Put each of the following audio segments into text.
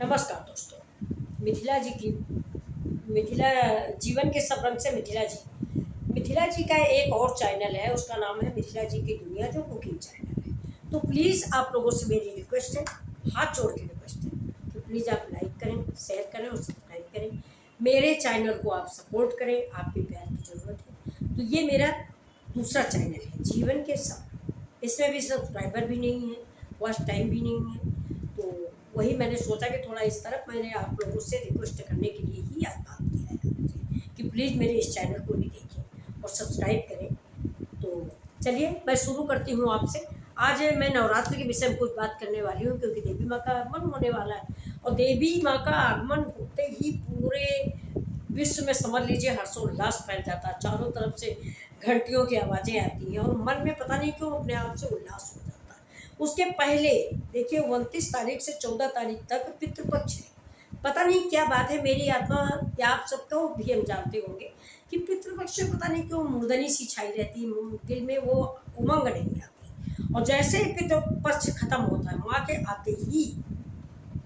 नमस्कार दोस्तों। मिथिला जी की मिथिला जीवन के सब रंग से मिथिला जी का एक और चैनल है, उसका नाम है मिथिला जी की दुनिया, जो कुकिंग चैनल है। तो प्लीज़ आप लोगों से मेरी रिक्वेस्ट है, हाथ जोड़ के रिक्वेस्ट है कि प्लीज़ आप लाइक करें, शेयर करें और सब्सक्राइब करें। मेरे चैनल को आप सपोर्ट करें, आपके प्यार की ज़रूरत है। तो ये मेरा दूसरा चैनल है, जीवन के सब। इसमें भी सब्सक्राइबर भी नहीं है, वॉच टाइम भी नहीं है। तो वही मैंने सोचा कि थोड़ा इस तरफ मैंने आप लोगों से रिक्वेस्ट करने के लिए ही आज बात किया है आपसे कि प्लीज़ मेरे इस चैनल को भी देखें और सब्सक्राइब करें। तो चलिए मैं शुरू करती हूँ आपसे। आज मैं नवरात्रि के विषय में कुछ बात करने वाली हूँ, क्योंकि देवी माँ का आगमन होने वाला है। और देवी माँ का आगमन होते ही पूरे विश्व में समझ लीजिए हर्षोल्लास फैल जाता है। चारों तरफ से घंटियों की आवाज़ें आती हैं और मन में पता नहीं क्यों अपने आप से उल्लास हो जाता है। उसके पहले देखिए 29 तारीख से 14 तारीख तक पितृपक्ष है। पता नहीं क्या बात है, मेरी आत्मा या आप सबको भी हम जानते होंगे कि पितृपक्ष में पता नहीं क्यों मुर्दनी सी छाई रहती, दिल में वो उमंग नहीं आती। और जैसे ही पितृपक्ष खत्म होता है, माँ के आते ही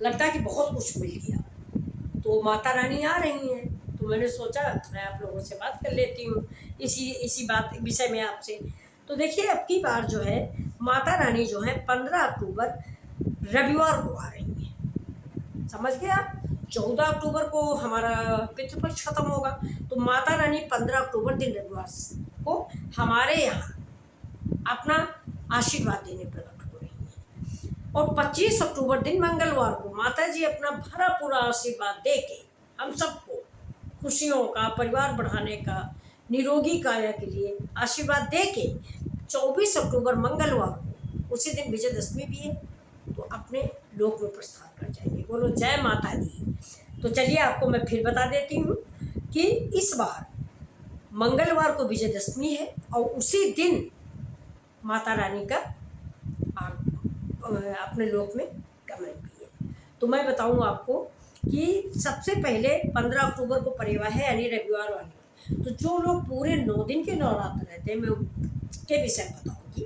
लगता है कि बहुत कुछ मिल गया। तो माता रानी आ रही हैं, तो मैंने सोचा मैं आप लोगों से बात कर लेती हूँ इसी इसी बात विषय में आपसे। तो देखिए अब की बार जो है माता रानी जो है 15 अक्टूबर रविवार को आ रही है। समझ गए आप? 14 अक्टूबर को हमारा पितृपक्ष खत्म होगा, तो माता रानी 15 अक्टूबर दिन रविवार को हमारे यहाँ अपना आशीर्वाद देने प्रकट हो रही है। और 25 अक्टूबर दिन मंगलवार को माता जी अपना भरा पूरा आशीर्वाद दे के हम सबको खुशियों का, परिवार बढ़ाने का, निरोगी काया के लिए आशीर्वाद दे के 24 अक्टूबर मंगलवार को, उसी दिन विजयदशमी भी है, तो अपने लोक में प्रस्थान कर जाएंगे। बोलो जय माता दी। तो चलिए आपको मैं फिर बता देती हूँ कि इस बार मंगलवार को विजयदशमी है और उसी दिन माता रानी का अपने लोक में गमन भी है। तो मैं बताऊँ आपको कि सबसे पहले 15 अक्टूबर को परेवा है, यानी रविवार वाली। तो जो लोग पूरे 9 दिन के नवरात्र रहते हैं, मैं उसके विषय में बताऊँगी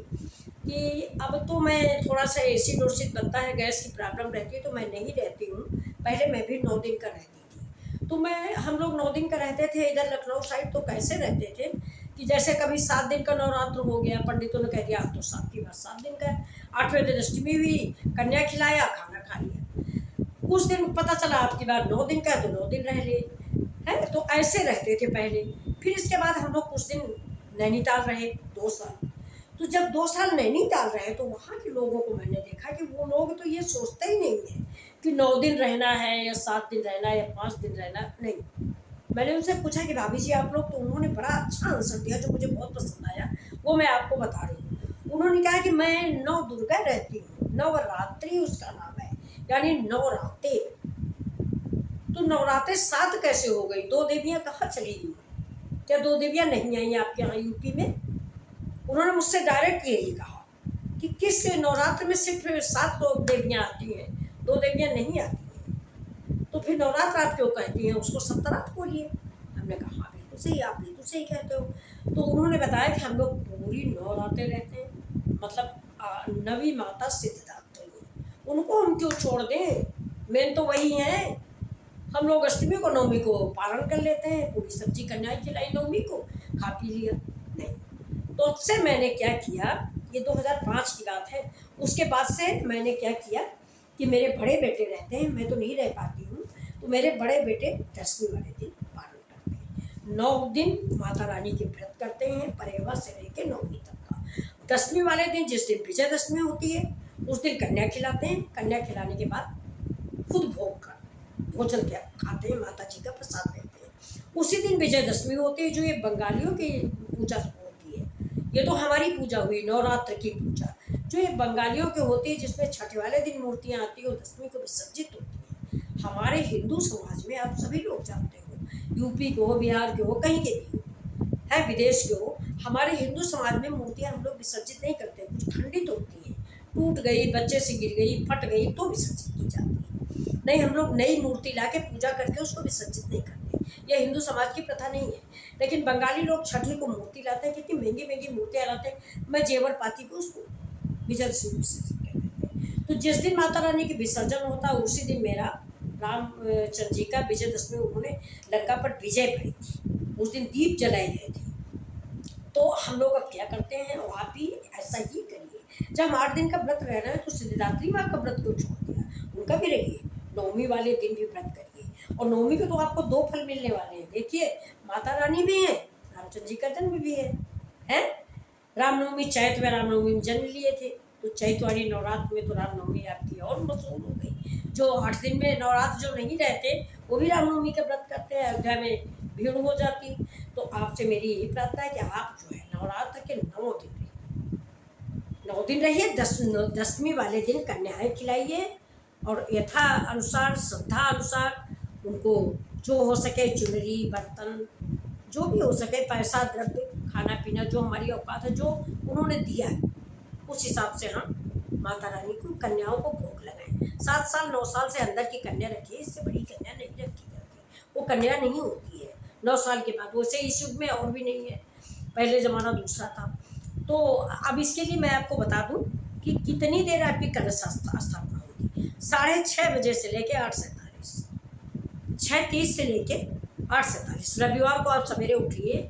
कि अब तो मैं थोड़ा सा एसिड उसिड बनता है, गैस की प्रॉब्लम रहती है, तो मैं नहीं रहती हूँ। पहले मैं भी 9 दिन का रहती थी। तो हम लोग 9 दिन का रहते थे इधर लखनऊ साइड। तो कैसे रहते थे कि जैसे कभी 7 दिन का नवरात्र हो गया, पंडितों ने कह दिया अब तो 7 की बात 7 दिन का है। 8वें दिन अष्टमी हुई, कन्या खिलाया, खाना खा लिया। कुछ दिन पता चला आपकी बार 9 दिन का है, तो 9 दिन रह लिए है। तो ऐसे रहते थे पहले। फिर इसके बाद हम लोग कुछ दिन नैनीताल रहे 2 साल। तो जब 2 साल नैनीताल रहे, तो वहाँ के लोगों को मैंने देखा कि वो लोग तो ये सोचते ही नहीं है कि 9 दिन रहना है या 7 दिन रहना है या 5 दिन रहना नहीं। मैंने उनसे पूछा कि भाभी जी आप लोग, तो उन्होंने बड़ा अच्छा आंसर दिया जो मुझे बहुत पसंद आया, वो मैं आपको बता रही हूँ। उन्होंने कहा कि मैं 9 दुर्गा रहती हूँ, नवरात्रि उसका नाम है, यानी नवरात्रि। तो नवरात्रि 7 कैसे हो गई? 2 देवियाँ कहाँ चली गई? क्या 2 देवियाँ नहीं आई आपके यहाँ यूपी में? उन्होंने मुझसे डायरेक्ट यही कहा कि किस नवरात्र में सिर्फ 7 लोग देवियाँ आती हैं, 2 देवियाँ नहीं आती हैं। तो फिर नवरात्र आप क्यों कहती हैं उसको? सप्तरात्र बोलिए। हमने कहा हाँ बिल्कुल सही, आप बिल्कुल सही कहते हो। तो उन्होंने बताया कि हम लोग पूरी नवरात्रे रहते हैं, मतलब नवी माता सिद्धिदात्री, उनको हम क्यों छोड़ दें? मेन तो वही है। हम लोग अष्टमी को नवमी को पारण कर लेते हैं, पूरी सब्जी कन्याई खिलाई नवमी को, खा पी लिया। नहीं, तो उससे मैंने क्या किया, ये 2005 की बात है। उसके बाद से मैंने क्या किया कि मेरे बड़े बेटे रहते हैं, मैं तो नहीं रह पाती हूँ, तो मेरे बड़े बेटे 10वीं वाले दिन पारण करते हैं। 9 दिन माता रानी के व्रत करते हैं, परेवा से लेके 9वीं तक का। 10वीं वाले दिन जिस दिन विजयदशमी होती है, उस दिन कन्या खिलाते हैं। कन्या खिलाने के बाद खुद भोजन क्या खाते हैं, माता जी का प्रसाद लेते हैं। उसी दिन विजयदशमी होती है, जो ये बंगालियों की पूजा होती है। ये तो हमारी पूजा हुई नवरात्र की पूजा, जो ये बंगालियों की होती है, जिसमें छठ वाले दिन मूर्तियाँ आती है और 10वीं को विसर्जित होती है। हमारे हिंदू समाज में आप सभी लोग जानते हो, यूपी के हो, बिहार के हो, कहीं के भी हो, है विदेश के हो, हमारे हिंदू समाज में मूर्तियाँ हम लोग विसर्जित नहीं करते। कुछ खंडित होती है, टूट गई, बच्चे से गिर गई, फट गई, तो विसर्जित की जाती है। नहीं, हम लोग नई मूर्ति ला के पूजा करके उसको विसर्जित नहीं करते। यह हिंदू समाज की प्रथा नहीं है। लेकिन बंगाली लोग छठी को मूर्ति लाते हैं, कितनी महंगी महंगी मूर्तियाँ लाते हैं। मैं जेवर पाती को उसको विसर्जित कर देते हैं। तो जिस दिन माता रानी के विसर्जन होता है, उसी दिन मेरा रामचंद्र जी का विजयदशमी उन्होंने लंका पर विजय पाई थी, उस दिन दीप जलाए गए थे। तो हम लोग अब क्या करते हैं, और आप भी ऐसा ही करिए। जब 8 दिन का व्रत रहना है तो सिद्धिदात्री माँ का व्रत क्यों छोड़ दिया, उनका भी रहिए। नवमी वाले दिन भी व्रत करिए, और नवमी को तो आपको 2 फल मिलने वाले हैं। देखिए, माता रानी भी है, रामचंद्र जी का जन्म भी है। रामनवमी चैत में रामनवमी में जन्म लिए थे, तो चैत वाली नवरात्र में तो रामनवमी आपकी और मशहूर हो गई। जो 8 दिन में नवरात्र जो नहीं रहते वो भी रामनवमी का व्रत करते हैं, अयोध्या में भीड़ हो जाती। तो आपसे मेरी यही प्रार्थना है कि आप जो है नवरात्र के 9 दिन रहिए, 9 दिन रहिए। 10वीं वाले दिन कन्याएं खिलाइए, और यथा अनुसार श्रद्धा अनुसार उनको जो हो सके चुनरी बर्तन जो भी हो सके, पैसा द्रव्य खाना पीना जो हमारी औकात है, जो उन्होंने दिया है, उस हिसाब से हम माता रानी को कन्याओं को भोग लगाएं। 7 साल 9 साल से अंदर की कन्या रखिए, इससे बड़ी कन्या नहीं रखी जाती, वो कन्या नहीं होती है 9 साल के बाद। वैसे इस युग में और भी नहीं है, पहले ज़माना दूसरा था। तो अब इसके लिए मैं आपको बता दूं कि कितनी देर आपकी कलश स्थापना होगी। 6:30 बजे से लेके 8:47, 6:30 से लेके 8:47। रविवार को आप सवेरे उठिए,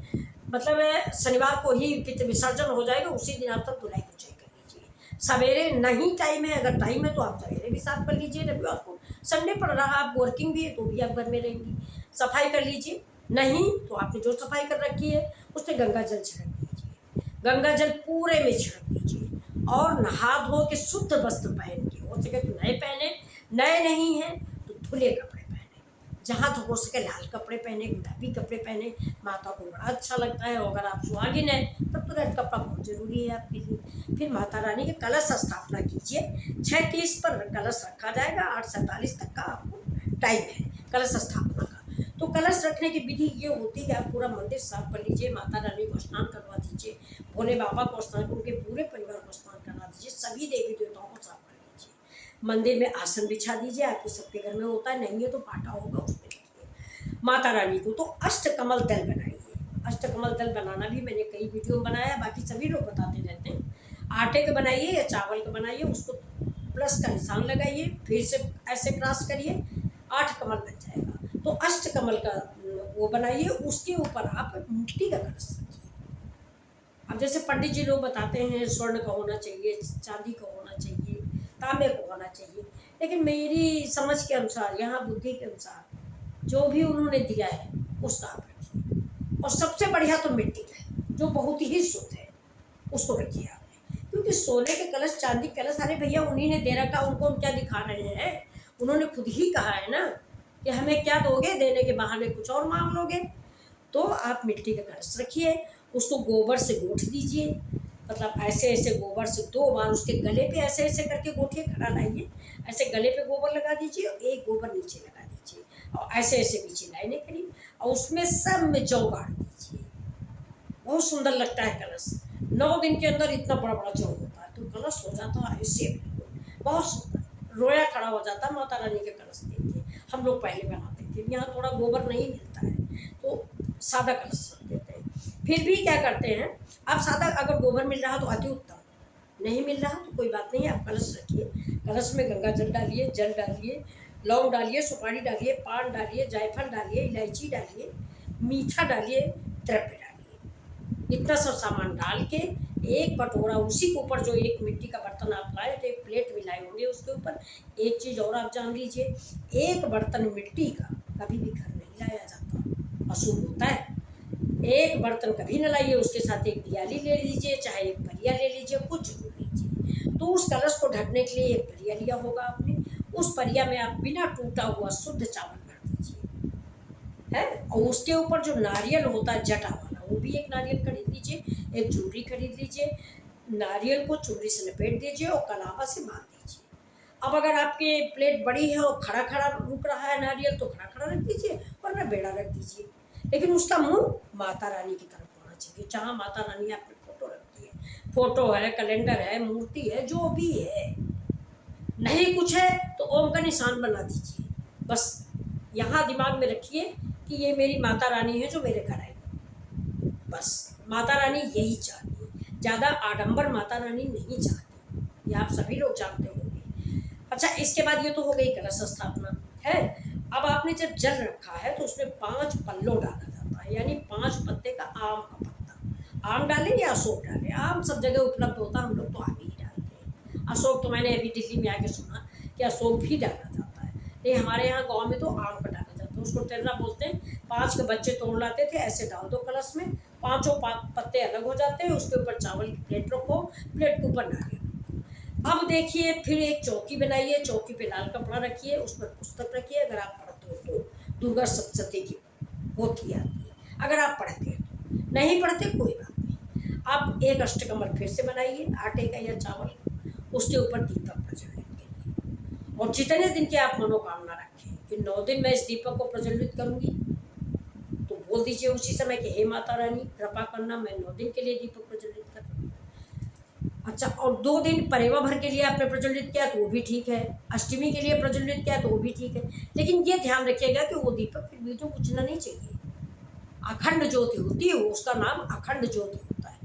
मतलब शनिवार को ही पितृ विसर्जन हो जाएगा, उसी दिन आप तक धुलाई पुछाई कर लीजिए। सवेरे नहीं टाइम है, अगर टाइम है तो आप सवेरे भी साफ कर लीजिए। रविवार को संडे पड़ रहा, आप वर्किंग भी है तो भी आप घर में रहेंगी, सफाई कर लीजिए। नहीं तो आपने जो सफाई कर रखी है उससे गंगा जल छिड़क दीजिए, गंगा जल पूरे में छिड़क दीजिए, और नहा धो के शुद्ध वस्त्र पहन के, हो सके तो नए पहने, नए नहीं हैं तो धुले कपड़े पहने, जहाँ तो हो सके लाल कपड़े पहने, गुलाबी कपड़े पहने, माता को बड़ा अच्छा लगता है। और अगर आप सुहागिन है तब तो रेड कपड़ा बहुत जरूरी है आपके लिए। फिर माता रानी के कलश स्थापना कीजिए। 6:30 पर कलश रखा जाएगा, 8:47 तक का आपको टाइम है कलश स्थापना का। तो कलश रखने की विधि ये होती है कि आप पूरा मंदिर साफ कर लीजिए, माता रानी को स्नान करवा दीजिए, भोले बाबा को स्नान, उनके पूरे परिवार को स्नान करवा दीजिए, सभी देवी देवताओं को साफ कर लीजिए। मंदिर में आसन बिछा दीजिए, आपके सबके घर में होता है, नहीं है तो पाटा होगा उसमें रखिए माता रानी को। तो अष्टकमल दल बनाइए। अष्टकमल दल बनाना भी मैंने कई वीडियो में बनाया, बाकी सभी लोग बताते रहते हैं। आटे का बनाइए या चावल का बनाइए, उसको प्लस का निशान लगाइए, फिर से ऐसे क्रॉस करिए, 8 कमल बन जाएगा। तो अष्टकमल का वो बनाइए, उसके ऊपर आप मिट्टी का कलश रखिए। अब जैसे पंडित जी लोग बताते हैं स्वर्ण का होना चाहिए, चांदी का होना चाहिए, तांबे का होना चाहिए, लेकिन मेरी समझ के अनुसार, यहाँ बुद्धि के अनुसार जो भी उन्होंने दिया है उसका आप रखिए। और सबसे बढ़िया तो मिट्टी का, जो बहुत ही शुद्ध है, उसको रखिए आपने। क्योंकि सोने के कलश, चांदी के कलश, अरे भैया उन्हीं ने दे रखा, उनको हम क्या दिखा रहे हैं। उन्होंने खुद ही कहा है ना कि हमें क्या दोगे, देने के बहाने कुछ और मांग लोगे। तो आप मिट्टी का कलश रखिए, उसको गोबर से गोठ दीजिए, मतलब ऐसे ऐसे गोबर से 2 बार उसके गले पे ऐसे ऐसे करके गोठिए, खड़ा लाइए, ऐसे गले पे गोबर लगा दीजिए और एक गोबर नीचे लगा दीजिए, और ऐसे ऐसे पीछे लाइनें करिए, और उसमें सब में जौ गाड़ दीजिए। बहुत सुंदर लगता है कलश। 9 दिन के अंदर इतना बड़ा बड़ा जौ होता है, तो कलश हो जाता है ऐसे, बहुत सुंदर, रोया खड़ा हो जाता है माता रानी के कलश देख के। हम लोग पहले बनाते थे, यहाँ थोड़ा गोबर नहीं मिलता है तो सादा कलश रख देते हैं। फिर भी क्या करते हैं, आप सादा, अगर गोबर मिल रहा तो अति उत्तम, नहीं मिल रहा तो कोई बात नहीं, आप कलश रखिए। कलश में गंगा जल डालिए, जल डालिए, लौंग डालिए, सुपारी डालिए, पान डालिए, जायफल डालिए, इलायची डालिए, मीठा डालिए, द्रव्य डालिए। इतना सब सामान डाल के एक कटोरा, उसी के ऊपर जो एक मिट्टी का बर्तन आप लाए थे, एक प्लेट भी लाए होंगे, उसके ऊपर एक चीज़ और आप जान लीजिए, एक बर्तन मिट्टी का कभी भी घर नहीं लाया जाता, अशुभ होता है। एक बर्तन कभी न लाइए, उसके साथ एक दियाली ले लीजिए, चाहे एक परिया ले लीजिए, कुछ जरूर लीजिए। तो उस कलश को ढकने के लिए एक परिया लिया होगा आपने, उस परिया में आप बिना टूटा हुआ शुद्ध चावल भर दीजिए, है। और उसके ऊपर जो नारियल होता है जटा वाला, वो भी एक नारियल खरीद लीजिए, एक चुनरी खरीद लीजिए, नारियल को चुनरी से लपेट दीजिए और कलावा से बांध दीजिए। अब अगर आपके प्लेट बड़ी है और खड़ा खड़ा रुक रहा है नारियल, तो खड़ा खड़ा रख दीजिए, वरना बेड़ा रख दीजिए, लेकिन उसका मुंह माता रानी की तरफ होना चाहिए, जहाँ माता रानी आपकी फोटो रखती है, फोटो है, कैलेंडर है, मूर्ति है, जो भी है। नहीं कुछ है तो ओम का निशान बना दीजिए, बस यहाँ दिमाग में रखिए कि ये मेरी माता रानी है जो मेरे घर आएगी। बस माता रानी यही चाहती है, ज़्यादा आडंबर माता रानी नहीं चाहती, ये आप सभी लोग जानते होंगे। अच्छा, इसके बाद ये तो हो गई कलश स्थापना, है। अब आपने जब जल रखा है तो उसमें 5 पल्लो डाला जाता है, यानी 5 पत्ते का आम का पत्ता। आम डालें या अशोक डालें, आम सब जगह उपलब्ध होता है, हम लोग तो आम ही डालते हैं। अशोक तो मैंने अभी दिल्ली में आके सुना कि अशोक भी डाला जाता है, लेकिन हमारे यहाँ गाँव में तो आम का डाला जाता है। उसको टेर्रा बोलते हैं। 5 के बच्चे तोड़ लाते थे, ऐसे डाल दो कलश में, 5 पत्ते अलग हो जाते हैं। उसके ऊपर चावल की प्लेट रखो, प्लेट के ऊपर नारियल। अब देखिए, फिर एक चौकी बनाइए, चौकी पे लाल कपड़ा रखिए, उस पर पुस्तक रखिए। अगर आप पढ़ते हो तो दुर्गा सप्तशती की पोथी आती है, अगर आप पढ़ते हैं तो। नहीं पढ़ते कोई बात नहीं, आप एक अष्टकमल फिर से बनाइए, आटे का या चावल का, उसके ऊपर दीपक प्रज्वलित करिए। और जितने दिन की आप मनोकामना रखें कि 9 दिन मैं इस दीपक को प्रज्वलित करूँगी, तो बोल दीजिए उसी समय कि हे माता रानी कृपा करना, मैं 9 दिन के लिए दीपक प्रज्वलित कर रही हूँ। अच्छा, और 2 दिन परेवा भर के लिए आपने प्रज्वलित किया तो वो भी ठीक है, अष्टमी के लिए प्रज्वलित किया तो वो भी ठीक है, लेकिन ये ध्यान रखिएगा कि वो दीपक फिर भी तो बुझना नहीं चाहिए। अखंड ज्योति होती है, उसका नाम अखंड ज्योति होता है।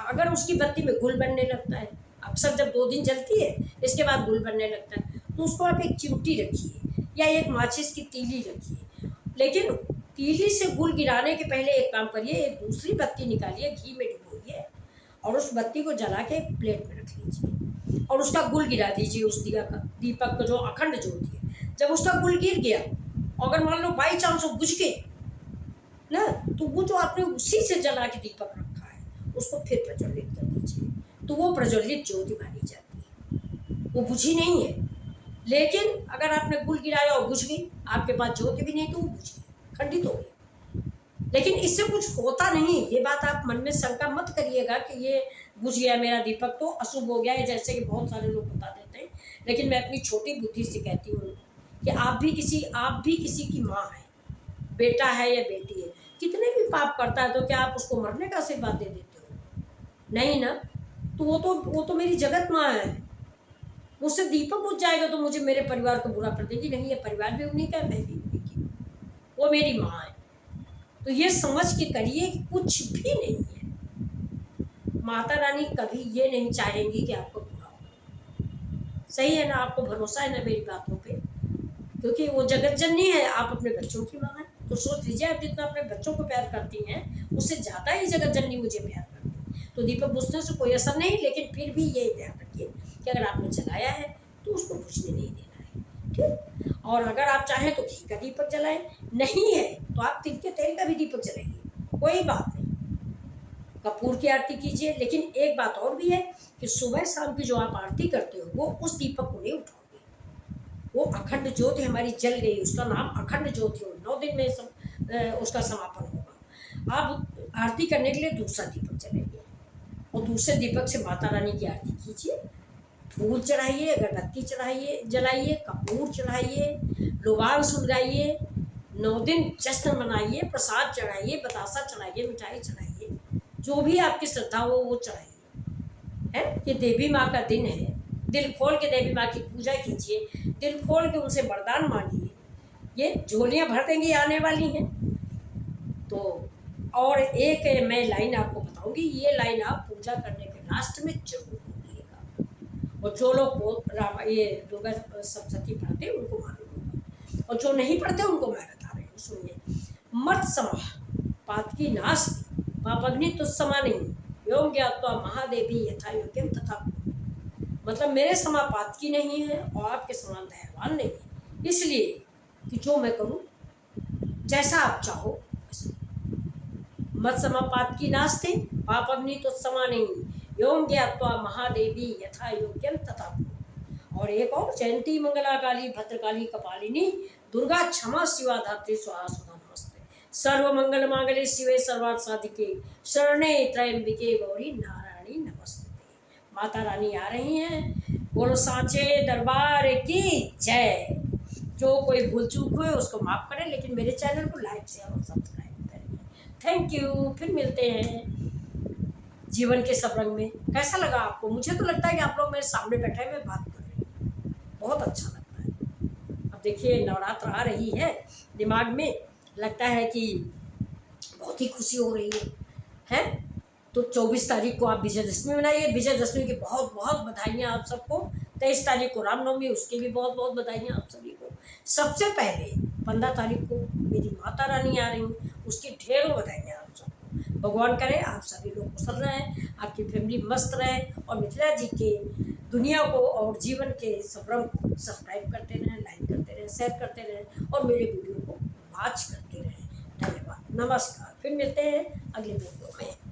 अगर उसकी बत्ती में गुल बनने लगता है, अक्सर जब 2 दिन जलती है इसके बाद गुल बनने लगता है, तो उसको आप एक चिमटी रखिए या एक माचिस की तीली रखिए, लेकिन तीली से गुल गिराने के पहले एक काम करिए, एक दूसरी बत्ती निकालिए, घी में डुबोइए और उस बत्ती को जला के प्लेट में रख लीजिए और उसका गुल गिरा दीजिए उस दीपक का जो अखंड ज्योति है। जब उसका गुल गिर गया, अगर मान लो बाई चांस वो बुझ गए ना, तो वो जो आपने उसी से जला के दीपक रखा है उसको फिर प्रज्वलित कर दीजिए, तो वो प्रज्वलित ज्योति मानी जाती है, वो बुझी नहीं है। लेकिन अगर आपने गुल गिराया और बुझ गई, आपके पास ज्योति भी नहीं तो वो बुझ गई, खंडित हो गई। लेकिन इससे कुछ होता नहीं, ये बात आप मन में शंका मत करिएगा कि ये बुझ गया मेरा दीपक तो अशुभ हो गया है, जैसे कि बहुत सारे लोग बता देते हैं। लेकिन मैं अपनी छोटी बुद्धि से कहती हूँ कि आप भी किसी की माँ है, बेटा है या बेटी है, कितने भी पाप करता है तो क्या आप उसको मरने का आशीर्वाद दे देते हो? नहीं ना। तो वो तो मेरी जगत माँ है, मुझसे दीपक बुझ जाएगा तो मुझे मेरे परिवार को बुरा कर देगी? नहीं, ये परिवार भी उन्हीं का है, मैं भी उन्हीं की, वो मेरी माँ है। तो ये समझ के करिए कि कुछ भी नहीं है, माता रानी कभी ये नहीं चाहेंगी कि आपको बुरा हो। सही है ना? आपको भरोसा है ना मेरी बातों पे? क्योंकि वो जगत जननी है, आप अपने बच्चों की माँ है, तो सोच लीजिए आप जितना अपने बच्चों को प्यार करती हैं उससे ज़्यादा ही जगत जननी मुझे प्यार करती है। तो दीपक बुझने से कोई असर नहीं, लेकिन फिर भी ये ध्यान रखिए कि अगर आपने जलाया है तो उसको बुझने नहीं देना है, ठीक। और अगर आप चाहें तो घी का दीपक जलाएं, नहीं है तो आप तिल के तेल का भी दीपक जलाइए, कोई बात नहीं। कपूर की आरती कीजिए, लेकिन एक बात और भी है कि सुबह शाम की जो आप आरती करते हो वो उस दीपक को नहीं उठाओगे, वो अखंड ज्योति हमारी जल गई, उसका नाम अखंड ज्योति हो, 9 दिन में उसका समापन होगा। आप आरती करने के लिए दूसरा दीपक जलाइए और दूसरे दीपक से माता रानी की आरती कीजिए, फूल चढ़ाइए, अगरबत्ती चढ़ाइए, जलाइए, कपूर चढ़ाइए, लोबान सुलगाइए, 9 दिन जश्न मनाइए, प्रसाद चढ़ाइए, बतासा चढ़ाइए, मिठाई चढ़ाइए, जो भी आपकी श्रद्धा हो वो चढ़ाइए। है ये देवी माँ का दिन है, दिल खोल के देवी माँ की पूजा कीजिए, दिल खोल के उनसे वरदान मांगिए, ये झोलियाँ भर देंगी आने वाली हैं। तो और एक मैं लाइन आपको बताऊंगी, ये लाइन आप पूजा करने के लास्ट में जरूर बोलिएगा, और जो लोग ये दुर्गा सप्तशती पढ़ते हैं उनको मालूम होगा, और जो नहीं पढ़ते उनको मैं बता रही हूँ, सुनिए। मत समाह पातकी नास्ति पापग्नि तुस्समा नहीं योम ज्ञात्वा महादेवी यथा योग्यम तथा। मतलब मेरे समा पातकी नहीं है और आपके समान दयावान नहीं है, इसलिए कि जो मैं करूँ जैसा आप चाहो। मत समा पातकी नास्ति पापग्नि तुस्समा नहीं योम ज्ञात्वा महादेवी यथा योग्यम तथा। और एक और, जयंती मंगला काली भद्रकाली कपालिनी दुर्गा क्षमा शिवा धात्री स्वाहा सुधा नमस्ते। सर्व मंगल मांगल्ये शिवे सर्वार्थ साधिके शरणे त्र्यंबिके गौरी नारायणी नमस्ते। माता रानी आ रही हैं, बोलो सांचे दरबार की जय। जो कोई भूल चूक हुए उसको माफ़ करें, लेकिन मेरे चैनल को लाइक शेयर और सब्सक्राइब करें। थैंक यू, फिर मिलते हैं जीवन के सब रंग में। कैसा लगा आपको? मुझे तो लगता है कि आप लोग मेरे सामने बैठे हुए बात कर रहे हैं, बहुत अच्छा लगता है। अब देखिए नवरात्र आ रही है, दिमाग में लगता है कि बहुत ही खुशी हो रही है? तो 24 तारीख को आप विजयदशमी मनाइए, विजयदशमी की बहुत बहुत बधाइयाँ आप सबको। 23 तारीख को रामनवमी, उसकी भी बहुत बहुत बधाइयाँ आप सभी को। सबसे पहले 15 तारीख को मेरी माता रानी आ रही, उसकी ढेरों बधाइयाँ आप सबको। भगवान करे आप सभी लोग कुशल रहें, आपकी फैमिली मस्त रहे, और मिथिला जी के दुनिया को और जीवन के संभ्रम को सब्सक्राइब करते रहें, लाइक करते रहें, शेयर करते रहें, और मेरे वीडियो को वॉच करते रहें। धन्यवाद, नमस्कार, फिर मिलते हैं अगले वीडियो में।